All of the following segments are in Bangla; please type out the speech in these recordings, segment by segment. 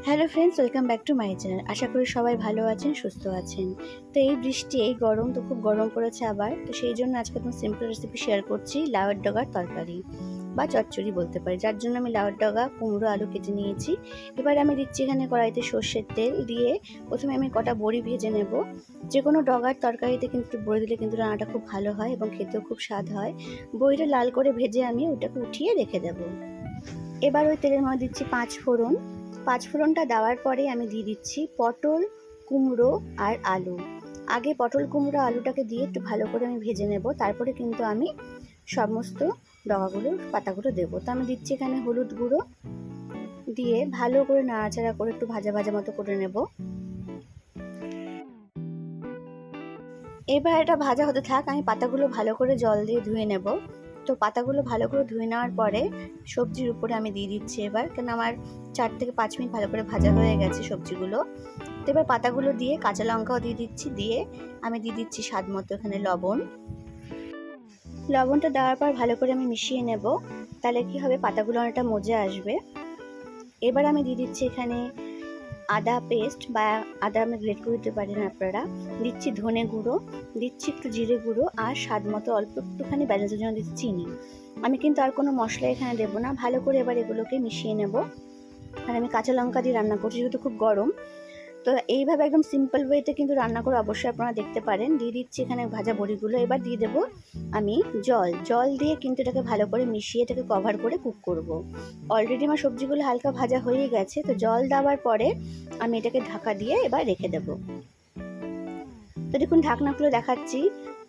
Hello friends, welcome back to my channel. আশা করি সবাই ভালো আছেন, সুস্থ আছেন। তো এই বৃষ্টি, এই গরম তো খুব গরম পড়েছে আবার। তো সেই জন্য আজকে একদম সিম্পল রেসিপি শেয়ার করছি, লাউয়ের ডগার তরকারি বা চচ্চড়ি বলতে পারি। যার জন্য আমি লাউয়ের ডগা, কুমড়ো, আলু কেটে নিয়েছি। এবার আমি দিচ্ছি এখানে কড়াইতে সর্ষের তেল দিয়ে প্রথমে আমি কটা বড়ি ভেজে নেব। যে কোনো ডগার তরকারিতে কিন্তু বড়ি দিলে কিন্তু রান্নাটা খুব ভালো হয় এবং খেতেও খুব স্বাদ হয়। বড়িটা লাল করে ভেজে আমি ওটাকে উঠিয়ে রেখে দেবো। এবার ওই তেলের মধ্যে দিচ্ছি 5 ফোড়ন। 5 ফোড়নটা দেওয়ার পরে আমি দিয়ে দিচ্ছি পটল, কুমড়ো আর আলু। আগে পটল, কুমড়ো, আলুটাকে দিয়ে একটু ভালো করে আমি ভেজে নেব, তারপরে কিন্তু আমি সমস্ত ডগাগুলো, পাতাগুলো দেবো। তো আমি দিচ্ছি এখানে হলুদ গুঁড়ো দিয়ে ভালো করে নাড়াচাড়া করে একটু ভাজা ভাজা মতো করে নেব। এবার এটা ভাজা হতে থাক, আমি পাতাগুলো ভালো করে জল দিয়ে ধুয়ে নেব। তো পাতাগুলো ভালো করে ধুয়ে নেওয়ার পরে সবজির উপরে আমি দিয়ে দিচ্ছি এবার, কেন আমার 4 থেকে 5 মিনিট ভালো করে ভাজা হয়ে গেছে সবজিগুলো। তো এবার পাতাগুলো দিয়ে কাঁচা লঙ্কাও দিয়ে দিচ্ছি, দিয়ে আমি দিয়ে দিচ্ছি স্বাদ মতো এখানে লবণ। লবণটা দেওয়ার পর ভালো করে আমি মিশিয়ে নেব, তাহলে কি হবে, পাতাগুলো অনেকটা মজে আসবে। এবার আমি দিয়ে দিচ্ছি এখানে আদা পেস্ট বা আদা আমি গ্রেট করে দিতে পারেন আপনারা। দিচ্ছি ধনে গুঁড়ো, দিচ্ছি একটু জিরে গুঁড়ো আর স্বাদ মতো অল্প একটুখানি ব্যালেন্সের জন্য দিচ্ছি চিনি। আমি কিন্তু আর কোনো মশলা এখানে দেবো না। ভালো করে এবার এগুলোকে মিশিয়ে নেব। আর আমি কাঁচা লঙ্কা দিয়ে রান্না করছি যেহেতু খুব গরম। তো এইভাবে একদম সিম্পল ওয়েতে কিন্তু রান্না করে অবশ্যই আপনারা দেখতে পারেন। দিয়ে দিচ্ছি এখানে ভাজা বড়িগুলো। এবার দিয়ে দেবো আমি জল দিয়ে কিন্তু এটাকে ভালো করে মিশিয়ে এটাকে কভার করে কুক করব। অলরেডি আমার সবজিগুলো হালকা ভাজা হয়ে গেছে, তো জল দেওয়ার পরে আমি এটাকে ঢাকা দিয়ে এবার রেখে দেব। তো দেখুন, ঢাকনা খুলে দেখাচ্ছি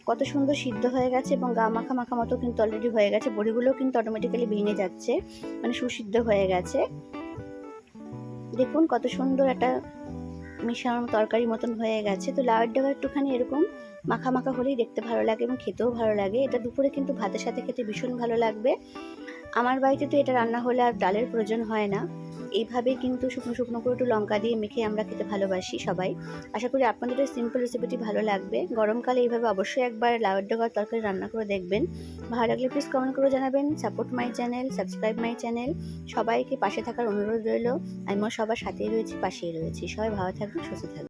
কত সুন্দর সিদ্ধ হয়ে গেছে এবং গা মাখা মাখা মতো কিন্তু অলরেডি হয়ে গেছে। বড়িগুলোও কিন্তু অটোমেটিক্যালি ভেঙে যাচ্ছে, মানে সুসিদ্ধ হয়ে গেছে। দেখুন কত সুন্দর একটা মিশানো তরকারি মতন হয়ে গেছে। তো লাউয়ের ডগা একটুখানি এরকম মাখা মাখা হলেই দেখতে ভালো লাগে এবং খেতেও ভালো লাগে। এটা দুপুরে কিন্তু ভাতের সাথে খেতে ভীষণ ভালো লাগবে। আমার বাড়িতে তো এটা রান্না হলে আর ডালের প্রয়োজন হয় না। এইভাবেই কিন্তু শুকনো শুকনো করে একটু লঙ্কা দিয়ে মেখে আমরা খেতে ভালোবাসি সবাই। আশা করি আপনাদের এই সিম্পল রেসিপিটি ভালো লাগবে। গরমকালে এইভাবে অবশ্যই একবার লাউয়ের ডগার তরকারি রান্না করে দেখবেন। ভালো লাগলে প্লিজ কমেন্ট করে জানাবেন। Support my channel, subscribe my channel. সবাইকে পাশে থাকার অনুরোধ রইল। আমিও সবার সাথেই রয়েছি, পাশেই রয়েছি। সবাই ভালো থাকবেন, সুস্থ থাকবেন।